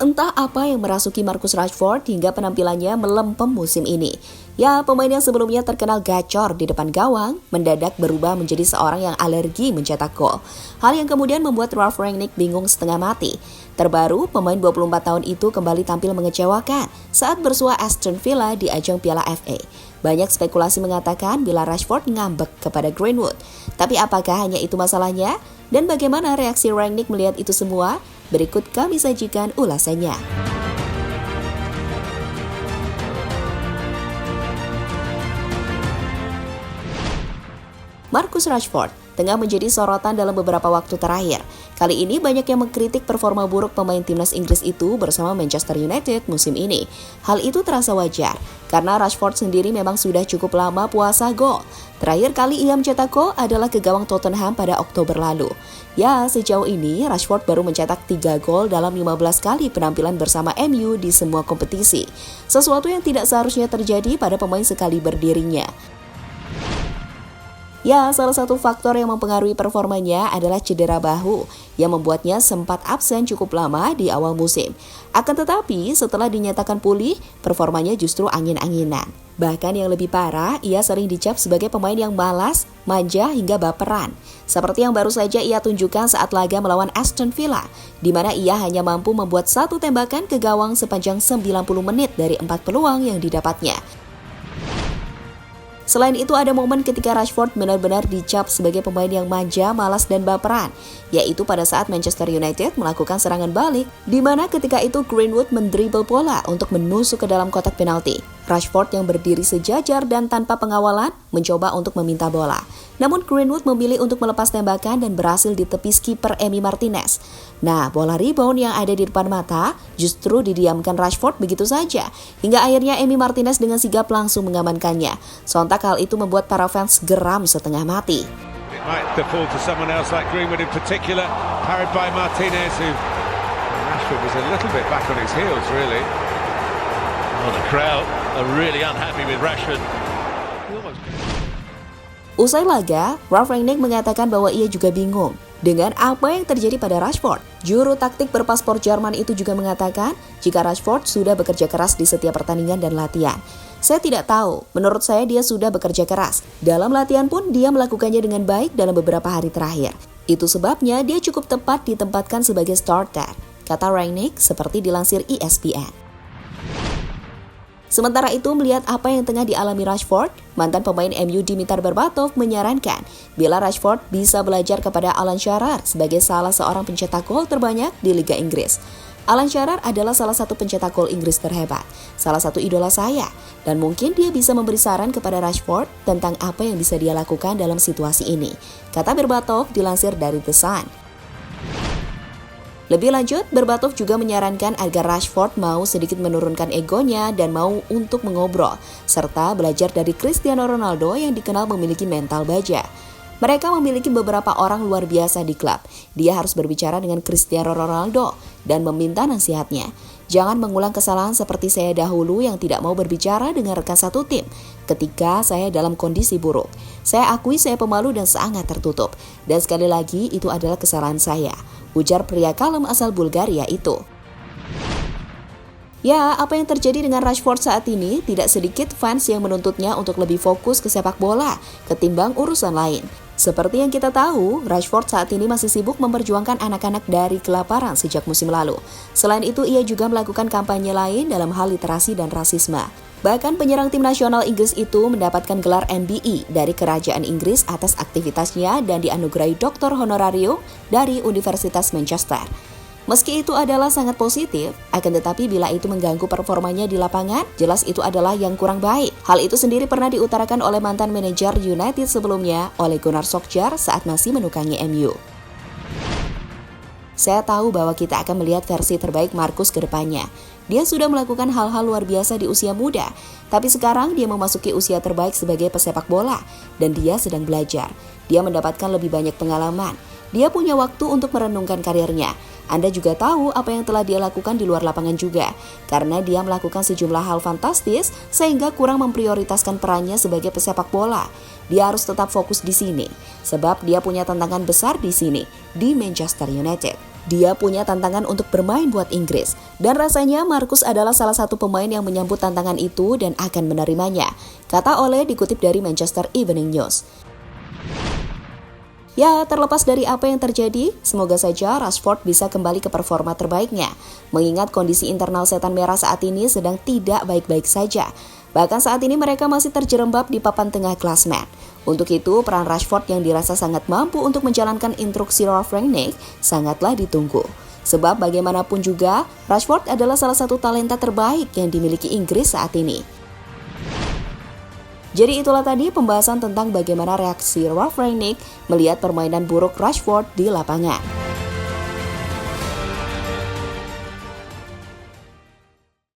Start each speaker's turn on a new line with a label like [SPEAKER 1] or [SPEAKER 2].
[SPEAKER 1] Entah apa yang merasuki Marcus Rashford hingga penampilannya melempem musim ini. Ya, pemain yang sebelumnya terkenal gacor di depan gawang, mendadak berubah menjadi seorang yang alergi mencetak gol. Hal yang kemudian membuat Ralf Rangnick bingung setengah mati. Terbaru, pemain 24 tahun itu kembali tampil mengecewakan saat bersua Aston Villa di ajang Piala FA. Banyak spekulasi mengatakan bila Rashford ngambek kepada Greenwood. Tapi apakah hanya itu masalahnya? Dan bagaimana reaksi Rangnick melihat itu semua? Berikut kami sajikan ulasannya. Marcus Rashford tengah menjadi sorotan dalam beberapa waktu terakhir. Kali ini banyak yang mengkritik performa buruk pemain timnas Inggris itu bersama Manchester United musim ini. Hal itu terasa wajar, karena Rashford sendiri memang sudah cukup lama puasa gol. Terakhir kali ia mencetak gol adalah ke gawang Tottenham pada Oktober lalu. Ya, sejauh ini Rashford baru mencetak 3 gol dalam 15 kali penampilan bersama MU di semua kompetisi. Sesuatu yang tidak seharusnya terjadi pada pemain sekaliber dirinya. Ya, salah satu faktor yang mempengaruhi performanya adalah cedera bahu yang membuatnya sempat absen cukup lama di awal musim. Akan tetapi, setelah dinyatakan pulih, performanya justru angin-anginan. Bahkan yang lebih parah, ia sering dicap sebagai pemain yang malas, manja hingga baperan. Seperti yang baru saja ia tunjukkan saat laga melawan Aston Villa, di mana ia hanya mampu membuat 1 tembakan ke gawang sepanjang 90 menit dari 4 peluang yang didapatnya. Selain itu ada momen ketika Rashford benar-benar dicap sebagai pemain yang manja, malas dan baperan, yaitu pada saat Manchester United melakukan serangan balik, di mana ketika itu Greenwood mendribble bola untuk menusuk ke dalam kotak penalti. Rashford yang berdiri sejajar dan tanpa pengawalan mencoba untuk meminta bola. Namun Greenwood memilih untuk melepas tembakan dan berhasil ditepis kiper Emi Martinez. Nah, bola rebound yang ada di depan mata justru didiamkan Rashford begitu saja, hingga akhirnya Emi Martinez dengan sigap langsung mengamankannya. Sontak hal itu membuat para fans geram setengah mati.
[SPEAKER 2] It might default to someone else like Greenwood in particular, parried by Martinez, who Rashford was a little bit back on his heels really. Oh, the crowd are really unhappy with Rashford.
[SPEAKER 1] Usai laga, Ralf Rangnick mengatakan bahwa ia juga bingung dengan apa yang terjadi pada Rashford. Juru taktik berpaspor Jerman itu juga mengatakan jika Rashford sudah bekerja keras di setiap pertandingan dan latihan. Saya tidak tahu, menurut saya dia sudah bekerja keras. Dalam latihan pun dia melakukannya dengan baik dalam beberapa hari terakhir. Itu sebabnya dia cukup tepat ditempatkan sebagai starter, kata Rangnick seperti dilansir ESPN. Sementara itu, melihat apa yang tengah dialami Rashford, mantan pemain MU Dimitar Berbatov menyarankan bila Rashford bisa belajar kepada Alan Shearer sebagai salah seorang pencetak gol terbanyak di Liga Inggris. Alan Shearer adalah salah satu pencetak gol Inggris terhebat, salah satu idola saya, dan mungkin dia bisa memberi saran kepada Rashford tentang apa yang bisa dia lakukan dalam situasi ini, kata Berbatov dilansir dari The Sun. Lebih lanjut, Berbatov juga menyarankan agar Rashford mau sedikit menurunkan egonya dan mau untuk mengobrol, serta belajar dari Cristiano Ronaldo yang dikenal memiliki mental baja. Mereka memiliki beberapa orang luar biasa di klub. Dia harus berbicara dengan Cristiano Ronaldo dan meminta nasihatnya. Jangan mengulang kesalahan seperti saya dahulu yang tidak mau berbicara dengan rekan satu tim ketika saya dalam kondisi buruk. Saya akui saya pemalu dan sangat tertutup. Dan sekali lagi itu adalah kesalahan saya, ujar pria kalem asal Bulgaria itu. Ya, apa yang terjadi dengan Rashford saat ini, tidak sedikit fans yang menuntutnya untuk lebih fokus ke sepak bola ketimbang urusan lain. Seperti yang kita tahu, Rashford saat ini masih sibuk memperjuangkan anak-anak dari kelaparan sejak musim lalu. Selain itu, ia juga melakukan kampanye lain dalam hal literasi dan rasisme. Bahkan penyerang tim nasional Inggris itu mendapatkan gelar MBE dari Kerajaan Inggris atas aktivitasnya dan dianugerahi doktor honorarium dari Universitas Manchester. Meski itu adalah sangat positif, akan tetapi bila itu mengganggu performanya di lapangan, jelas itu adalah yang kurang baik. Hal itu sendiri pernah diutarakan oleh mantan manajer United sebelumnya, Ole Gunnar Solskjaer saat masih menukangi MU. Saya tahu bahwa kita akan melihat versi terbaik Marcus ke depannya. Dia sudah melakukan hal-hal luar biasa di usia muda, tapi sekarang dia memasuki usia terbaik sebagai pesepak bola, dan dia sedang belajar. Dia mendapatkan lebih banyak pengalaman. Dia punya waktu untuk merenungkan karirnya. Anda juga tahu apa yang telah dia lakukan di luar lapangan juga, karena dia melakukan sejumlah hal fantastis sehingga kurang memprioritaskan perannya sebagai pesepak bola. Dia harus tetap fokus di sini, sebab dia punya tantangan besar di sini, di Manchester United. Dia punya tantangan untuk bermain buat Inggris, dan rasanya Marcus adalah salah satu pemain yang menyambut tantangan itu dan akan menerimanya, kata Ole dikutip dari Manchester Evening News. Ya, terlepas dari apa yang terjadi, semoga saja Rashford bisa kembali ke performa terbaiknya, mengingat kondisi internal setan merah saat ini sedang tidak baik-baik saja. Bahkan saat ini mereka masih terjerembab di papan tengah klasemen. Untuk itu, peran Rashford yang dirasa sangat mampu untuk menjalankan instruksi Ralf Rangnick sangatlah ditunggu. Sebab bagaimanapun juga, Rashford adalah salah satu talenta terbaik yang dimiliki Inggris saat ini. Jadi itulah tadi pembahasan tentang bagaimana reaksi Ralf Rangnick melihat permainan buruk Rashford di lapangan.